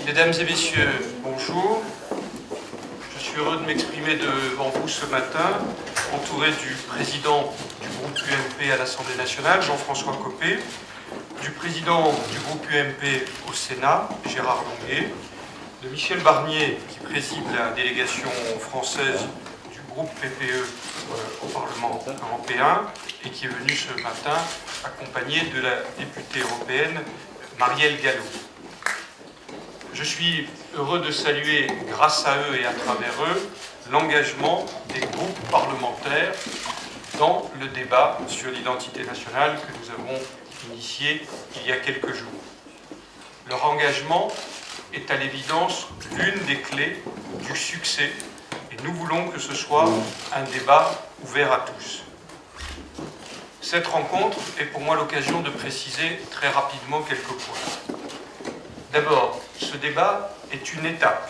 Mesdames et messieurs, bonjour. Je suis heureux de m'exprimer devant vous ce matin, entouré du président du groupe UMP à l'Assemblée nationale, Jean-François Copé, du président du groupe UMP au Sénat, Gérard Longuet, de Michel Barnier, qui préside la délégation française du groupe PPE au Parlement européen et qui est venu ce matin accompagné de la députée européenne Marielle Gallo. Je suis heureux de saluer, grâce à eux et à travers eux, l'engagement des groupes parlementaires dans le débat sur l'identité nationale que nous avons initié il y a quelques jours. Leur engagement est à l'évidence l'une des clés du succès et nous voulons que ce soit un débat ouvert à tous. Cette rencontre est pour moi l'occasion de préciser très rapidement quelques points. D'abord, ce débat est une étape.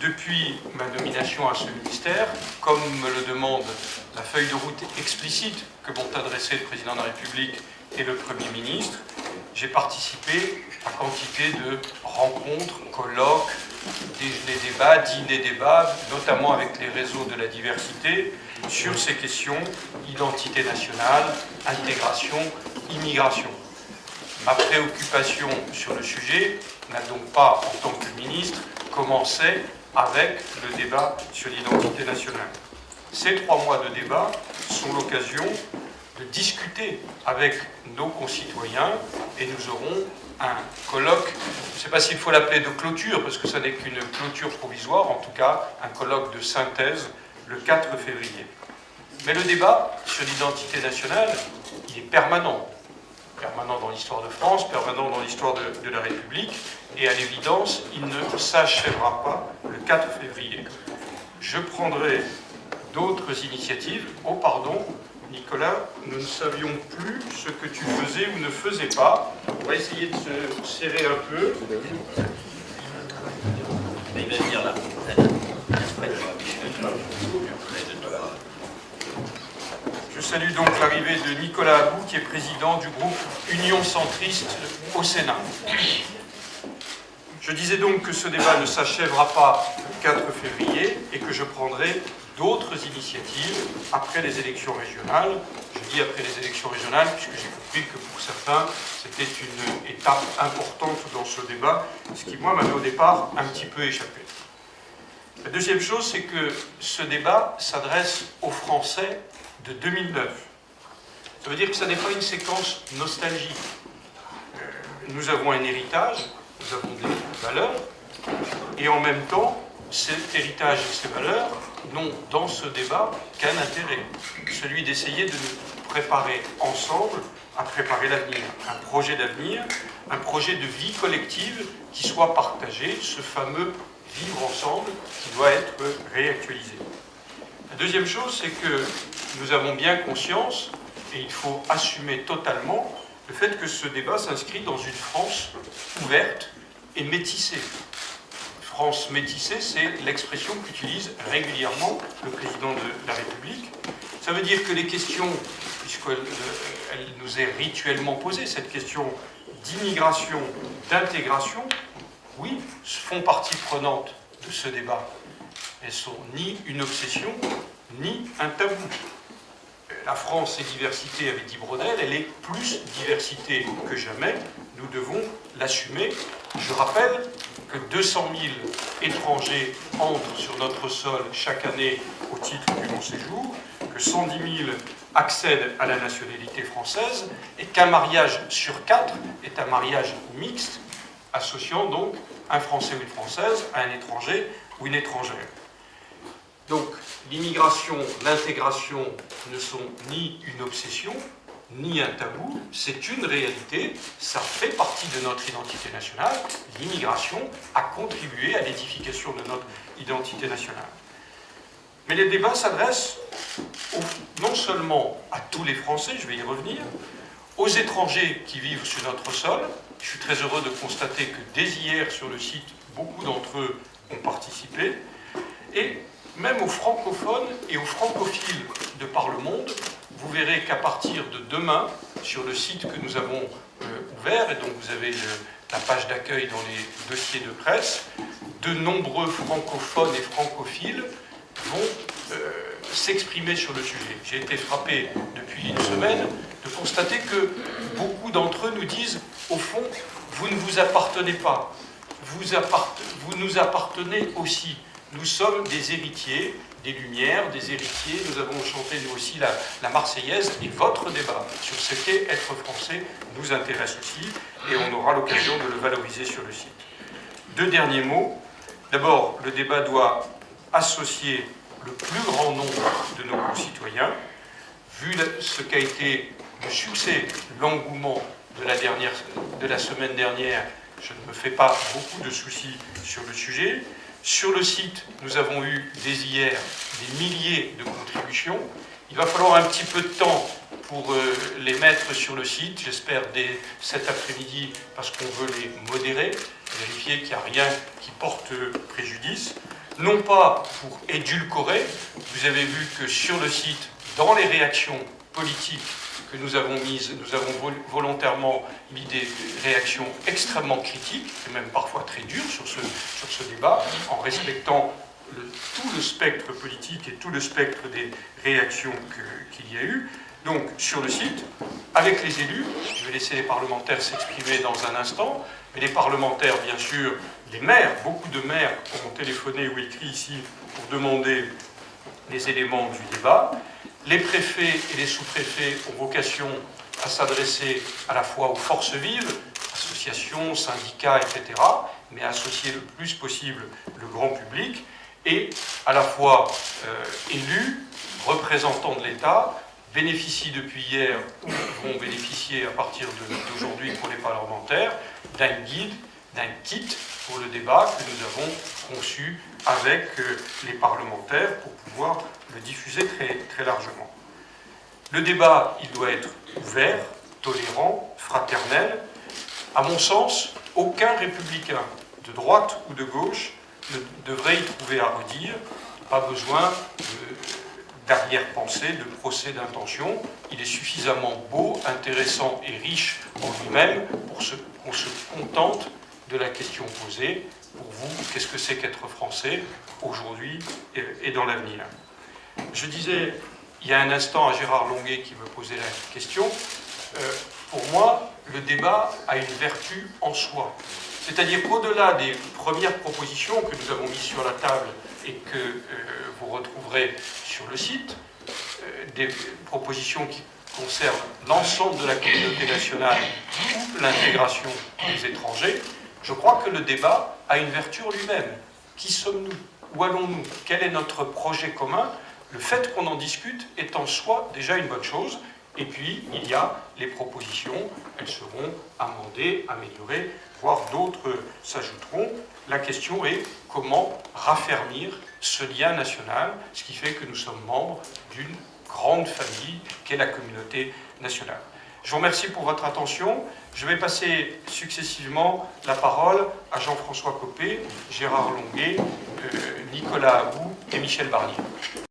Depuis ma nomination à ce ministère, comme me le demande la feuille de route explicite que m'ont adressée le Président de la République et le Premier ministre, j'ai participé à quantité de rencontres, colloques, déjeuners-débats, dîners-débats, notamment avec les réseaux de la diversité, sur ces questions identité nationale, intégration, immigration. Ma préoccupation sur le sujet n'a donc pas, en tant que ministre, commencé avec le débat sur l'identité nationale. Ces 3 mois de débat sont l'occasion de discuter avec nos concitoyens et nous aurons un colloque, je ne sais pas s'il faut l'appeler de clôture, parce que ça n'est qu'une clôture provisoire, en tout cas un colloque de synthèse le 4 février. Mais le débat sur l'identité nationale, il est permanent dans l'histoire de France, permanent dans l'histoire de la République, et à l'évidence, il ne s'achèvera pas le 4 février. Je prendrai d'autres initiatives. Oh pardon, Nicolas, nous ne savions plus ce que tu faisais ou ne faisais pas. On va essayer de se serrer un peu. Il va venir là. Je salue donc l'arrivée de Nicolas About, qui est président du groupe Union Centriste au Sénat. Je disais donc que ce débat ne s'achèvera pas le 4 février et que je prendrai d'autres initiatives après les élections régionales. Je dis après les élections régionales puisque j'ai compris que pour certains, c'était une étape importante dans ce débat, ce qui, moi, m'avait au départ un petit peu échappé. La deuxième chose, c'est que ce débat s'adresse aux Français de 2009. Ça veut dire que ça n'est pas une séquence nostalgique. Nous avons un héritage, nous avons des valeurs, et en même temps, cet héritage et ces valeurs n'ont dans ce débat qu'un intérêt, celui d'essayer de nous préparer ensemble à préparer l'avenir, un projet d'avenir, un projet de vie collective qui soit partagé, ce fameux vivre ensemble qui doit être réactualisé. La deuxième chose, c'est que nous avons bien conscience, et il faut assumer totalement, le fait que ce débat s'inscrit dans une France ouverte et métissée. France métissée, c'est l'expression qu'utilise régulièrement le président de la République. Ça veut dire que les questions, puisqu'elle nous est rituellement posée, cette question d'immigration, d'intégration, oui, font partie prenante de ce débat. Elles sont ni une obsession, ni un tabou. La France est diversité, avait dit Brodel, elle est plus diversité que jamais. Nous devons l'assumer. Je rappelle que 200 000 étrangers entrent sur notre sol chaque année au titre du long séjour, que 110 000 accèdent à la nationalité française et qu'un mariage sur 4 est un mariage mixte, associant donc un Français ou une Française à un étranger ou une étrangère. Donc, l'immigration, l'intégration ne sont ni une obsession, ni un tabou, c'est une réalité, ça fait partie de notre identité nationale. L'immigration a contribué à l'édification de notre identité nationale. Mais les débats s'adressent non seulement à tous les Français, je vais y revenir, aux étrangers qui vivent sur notre sol. Je suis très heureux de constater que dès hier sur le site, beaucoup d'entre eux ont participé, et même aux francophones et aux francophiles de par le monde. Vous verrez qu'à partir de demain, sur le site que nous avons ouvert et dont vous avez la page d'accueil dans les dossiers de presse, de nombreux francophones et francophiles vont s'exprimer sur le sujet. J'ai été frappé depuis une semaine de constater que beaucoup d'entre eux nous disent, au fond, vous ne vous appartenez pas, vous nous appartenez aussi. Nous sommes des héritiers des Lumières, des héritiers. Nous avons chanté nous aussi la Marseillaise, et votre débat sur ce qu'est être français nous intéresse aussi, et on aura l'occasion de le valoriser sur le site. Deux derniers mots. D'abord, le débat doit associer le plus grand nombre de nos concitoyens. Vu ce qu'a été le succès, l'engouement de la semaine dernière, je ne me fais pas beaucoup de soucis sur le sujet. Sur le site, nous avons eu dès hier des milliers de contributions. Il va falloir un petit peu de temps pour les mettre sur le site, j'espère dès cet après-midi, parce qu'on veut les modérer, vérifier qu'il n'y a rien qui porte préjudice. Non pas pour édulcorer, vous avez vu que sur le site, dans les réactions politiques que nous avons mises, nous avons volontairement mis des réactions extrêmement critiques, et même parfois très dures sur ce débat, en respectant tout le spectre politique et tout le spectre des réactions qu'il y a eu. Donc, sur le site, avec les élus, je vais laisser les parlementaires s'exprimer dans un instant, mais les parlementaires, bien sûr, les maires, beaucoup de maires ont téléphoné ou écrit ici pour demander les éléments du débat. Les préfets et les sous-préfets ont vocation à s'adresser à la fois aux forces vives, associations, syndicats, etc., mais à associer le plus possible le grand public, et à la fois élus, représentants de l'État, bénéficient depuis hier ou vont bénéficier à partir d'aujourd'hui pour les parlementaires d'un guide, d'un kit pour le débat que nous avons conçu avec les parlementaires pour pouvoir le diffuser très, très largement. Le débat, il doit être ouvert, tolérant, fraternel. À mon sens, aucun républicain, de droite ou de gauche, ne devrait y trouver à redire. Pas besoin d'arrière-pensée, de procès d'intention. Il est suffisamment beau, intéressant et riche en lui-même pour qu'on se contente de la question posée. Pour vous, qu'est-ce que c'est qu'être français aujourd'hui et dans l'avenir? Je disais il y a un instant à Gérard Longuet qui me posait la question, pour moi, le débat a une vertu en soi. C'est-à-dire qu'au-delà des premières propositions que nous avons mises sur la table et que vous retrouverez sur le site, des propositions qui concernent l'ensemble de la communauté nationale ou l'intégration des étrangers, je crois que le débat a une vertu en lui-même. Qui sommes-nous? Où allons-nous? Quel est notre projet commun? Le fait qu'on en discute est en soi déjà une bonne chose. Et puis, il y a les propositions, elles seront amendées, améliorées, voire d'autres s'ajouteront. La question est comment raffermir ce lien national, ce qui fait que nous sommes membres d'une grande famille qu'est la communauté nationale. Je vous remercie pour votre attention. Je vais passer successivement la parole à Jean-François Copé, Gérard Longuet, Nicolas About et Michel Barnier.